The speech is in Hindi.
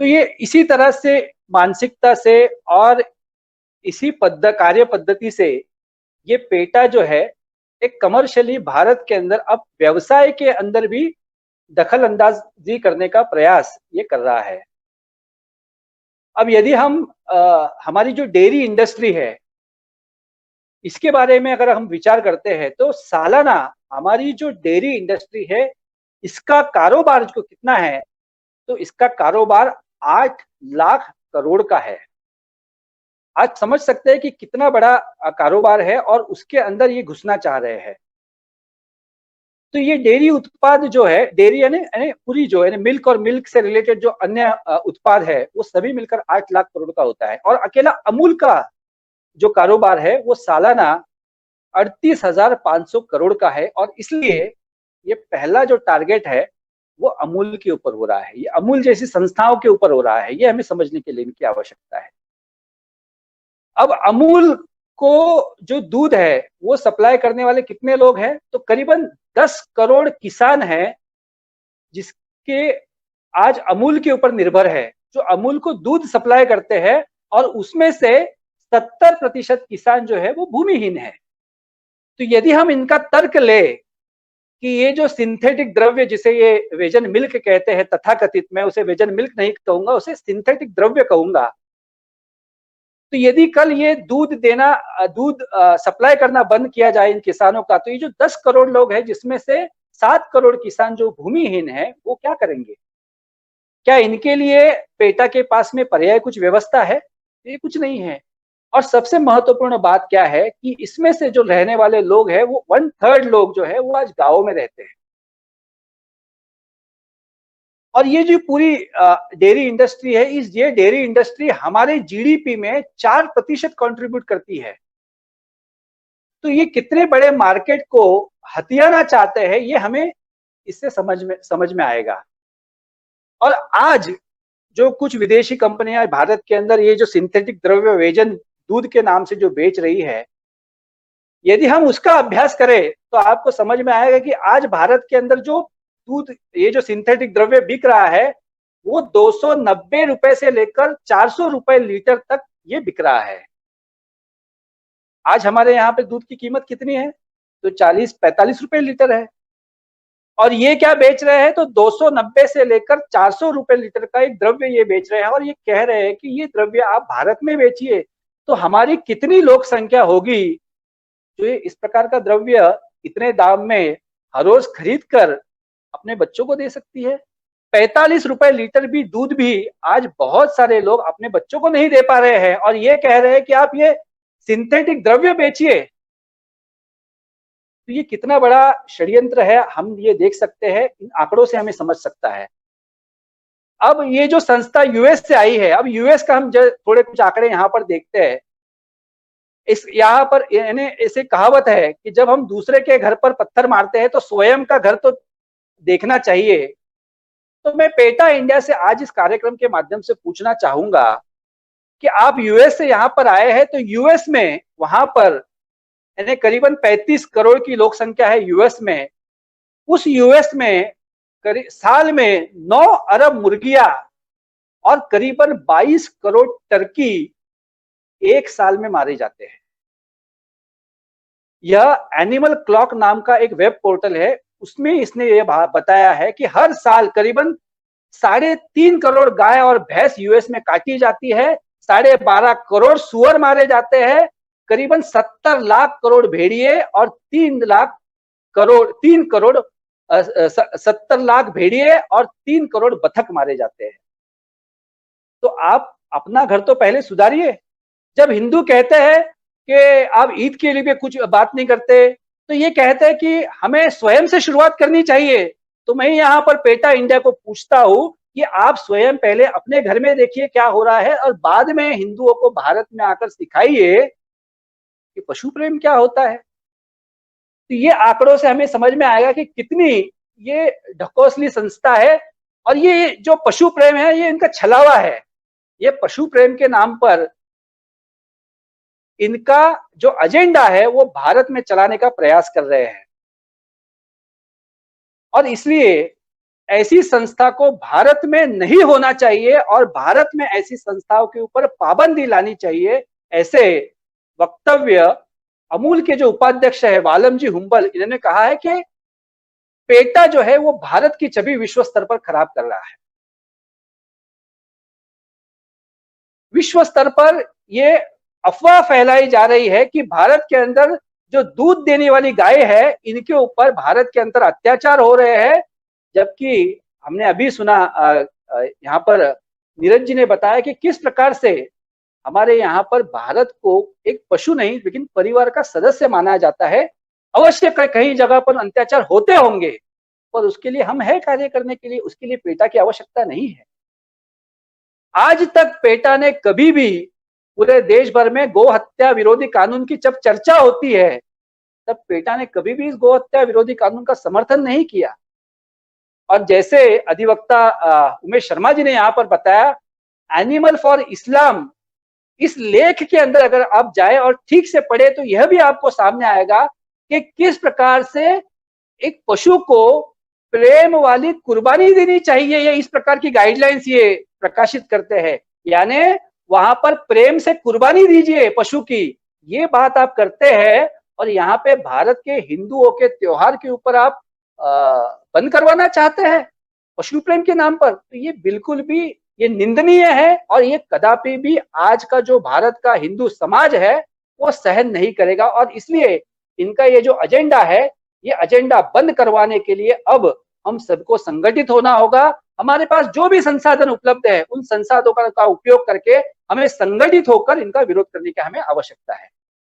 तो ये इसी तरह से मानसिकता से और इसी कार्य पद्धति से ये पेटा जो है एक कमर्शियली भारत के अंदर अब व्यवसाय के अंदर भी दखल अंदाजी करने का प्रयास ये कर रहा है। अब यदि हम हमारी जो डेयरी इंडस्ट्री है इसके बारे में अगर हम विचार करते हैं तो सालाना हमारी जो डेयरी इंडस्ट्री है इसका कारोबार जो कितना है, तो इसका कारोबार 8 लाख करोड़ का है। आज समझ सकते हैं कि कितना बड़ा कारोबार है और उसके अंदर ये घुसना चाह रहे हैं। तो ये डेयरी उत्पाद जो है, डेयरी यानी पूरी जो है मिल्क और मिल्क से रिलेटेड जो अन्य उत्पाद है वो सभी मिलकर 8 लाख करोड़ का होता है। और अकेला अमूल का जो कारोबार है वो सालाना 38,500 करोड़ का है। और इसलिए ये पहला जो टारगेट है वो अमूल के ऊपर हो रहा है, ये अमूल जैसी संस्थाओं के ऊपर हो रहा है। ये हमें समझने के लिए इनकी आवश्यकता है। अब अमूल को जो दूध है वो सप्लाई करने वाले कितने लोग हैं, तो करीबन 10 करोड़ किसान हैं जिसके आज अमूल के ऊपर निर्भर है, जो अमूल को दूध सप्लाई करते हैं। और उसमें से 70% किसान जो है वो भूमिहीन है। तो यदि हम इनका तर्क ले कि ये जो सिंथेटिक द्रव्य जिसे ये वेजन मिल्क कहते हैं, तथाकथित, मैं उसे वेजन मिल्क नहीं कहूंगा, उसे सिंथेटिक द्रव्य कहूंगा। तो यदि कल ये दूध सप्लाई करना बंद किया जाए इन किसानों का, तो ये जो 10 करोड़ लोग हैं जिसमें से 7 करोड़ किसान जो भूमिहीन है वो क्या करेंगे? क्या इनके लिए पेटा के पास में पर्याय कुछ व्यवस्था है? ये कुछ नहीं है। और सबसे महत्वपूर्ण बात क्या है कि इसमें से जो रहने वाले लोग हैं वो 1/3 लोग जो है वो आज गांवों में रहते हैं। और ये जो पूरी डेयरी इंडस्ट्री है, ये डेयरी इंडस्ट्री हमारे जीडीपी में 4% कंट्रीब्यूट करती है। तो ये कितने बड़े मार्केट को हथियाना चाहते हैं ये हमें इससे समझ में आएगा। और आज जो कुछ विदेशी कंपनियां भारत के अंदर ये जो सिंथेटिक द्रव्य वेजन दूध के नाम से जो बेच रही है, यदि हम उसका अभ्यास करें तो आपको समझ में आएगा कि आज भारत के अंदर जो दूध, ये जो सिंथेटिक द्रव्य बिक रहा है वो 290 रुपए से लेकर 400 रुपए लीटर तक ये बिक रहा है। आज हमारे यहाँ पे दूध की कीमत कितनी है, तो 40-45 रुपए लीटर है। और ये क्या बेच रहे हैं, तो 290 से लेकर 400 रुपए लीटर का एक द्रव्य ये बेच रहे हैं। और ये कह रहे हैं कि ये द्रव्य आप भारत में बेचिए, तो हमारी कितनी लोक संख्या होगी जो इस प्रकार का द्रव्य इतने दाम में हर रोज खरीद कर अपने बच्चों को दे सकती है। 45 रुपए लीटर भी दूध भी आज बहुत सारे लोग अपने बच्चों को नहीं दे पा रहे हैं और ये कह रहे हैं कि आप ये सिंथेटिक द्रव्य बेचिए। तो ये कितना बड़ा षड्यंत्र है हम ये देख सकते हैं, इन आंकड़ों से हमें समझ सकता है। अब ये जो संस्था यूएस से आई है, अब यूएस का हम थोड़े कुछ आंकड़े यहाँ पर देखते हैं। इस यहाँ पर ऐसे कहावत है कि जब हम दूसरे के घर पर पत्थर मारते हैं तो स्वयं का घर तो देखना चाहिए। तो मैं पेटा इंडिया से आज इस कार्यक्रम के माध्यम से पूछना चाहूंगा कि आप यूएस से यहाँ पर आए हैं, तो यूएस में वहां पर करीबन 35 करोड़ की लोक संख्या है यूएस में। उस यूएस में साल में 9 अरब मुर्गियां और करीबन 22 करोड़ टर्की एक साल में मारे जाते हैं। यह एनिमल क्लॉक नाम का एक वेब पोर्टल है, उसमें इसने यह बताया है कि हर साल करीबन 3.5 करोड़ गाय और भैंस यूएस में काटी जाती है, 12.5 करोड़ सुअर मारे जाते हैं, करीबन 70 लाख करोड़ भेड़िए और 3 करोड़ 70 लाख भेड़िए और 3 करोड़ बतख मारे जाते हैं। तो आप अपना घर तो पहले सुधारिए। जब हिंदू कहते हैं कि आप ईद के लिए कुछ बात नहीं करते, तो ये कहते हैं कि हमें स्वयं से शुरुआत करनी चाहिए। तो मैं यहाँ पर पेटा इंडिया को पूछता हूँ कि आप स्वयं पहले अपने घर में देखिए क्या हो रहा है और बाद में हिंदुओं को भारत में आकर सिखाइए कि पशु प्रेम क्या होता है। तो ये आंकड़ों से हमें समझ में आएगा कि कितनी ये ढकोसली संस्था है। और ये जो पशु प्रेम है ये इनका छलावा है। ये पशु प्रेम के नाम पर इनका जो एजेंडा है वो भारत में चलाने का प्रयास कर रहे हैं। और इसलिए ऐसी संस्था को भारत में नहीं होना चाहिए और भारत में ऐसी संस्थाओं के ऊपर पाबंदी लानी चाहिए, ऐसे वक्तव्य अमूल के जो उपाध्यक्ष है वालमजी हुंबल, इन्होंने कहा है कि पेटा जो है वो भारत की छवि विश्व स्तर पर खराब कर रहा है। विश्व स्तर पर ये अफवाह फैलाई जा रही है कि भारत के अंदर जो दूध देने वाली गाय है, इनके ऊपर भारत के अंदर अत्याचार हो रहे हैं, जबकि हमने अभी सुना यहाँ पर नीरज जी ने बताया कि किस प्रकार से हमारे यहाँ पर भारत को एक पशु नहीं लेकिन परिवार का सदस्य माना जाता है। अवश्य कई जगह पर अत्याचार होते होंगे, पर उसके लिए हम है कार्य करने के लिए, उसके लिए पेटा की आवश्यकता नहीं है। आज तक पेटा ने कभी भी पूरे देश भर में गौ हत्या विरोधी कानून की जब चर्चा होती है, तब पेटा ने कभी भी इस गौ हत्या विरोधी कानून का समर्थन नहीं किया। और जैसे अधिवक्ता उमेश शर्मा जी ने यहाँ पर बताया, एनिमल फॉर इस्लाम, इस लेख के अंदर अगर आप जाए और ठीक से पढ़े तो यह भी आपको सामने आएगा कि किस प्रकार से एक पशु को प्रेम वाली कुर्बानी देनी चाहिए। ये इस प्रकार की गाइडलाइंस ये प्रकाशित करते हैं, यानी वहां पर प्रेम से कुर्बानी दीजिए पशु की, ये बात आप करते हैं और यहाँ पे भारत के हिंदुओं के त्योहार के ऊपर आप बंद करवाना चाहते हैं पशु प्रेम के नाम पर। तो ये बिल्कुल भी ये निंदनीय है और ये कदापि भी आज का जो भारत का हिंदू समाज है वो सहन नहीं करेगा। और इसलिए इनका ये जो एजेंडा है, ये एजेंडा बंद करवाने के लिए अब हम सबको संगठित होना होगा। हमारे पास जो भी संसाधन उपलब्ध है, उन संसाधनों का उपयोग करके हमें संगठित होकर इनका विरोध करने की हमें आवश्यकता है।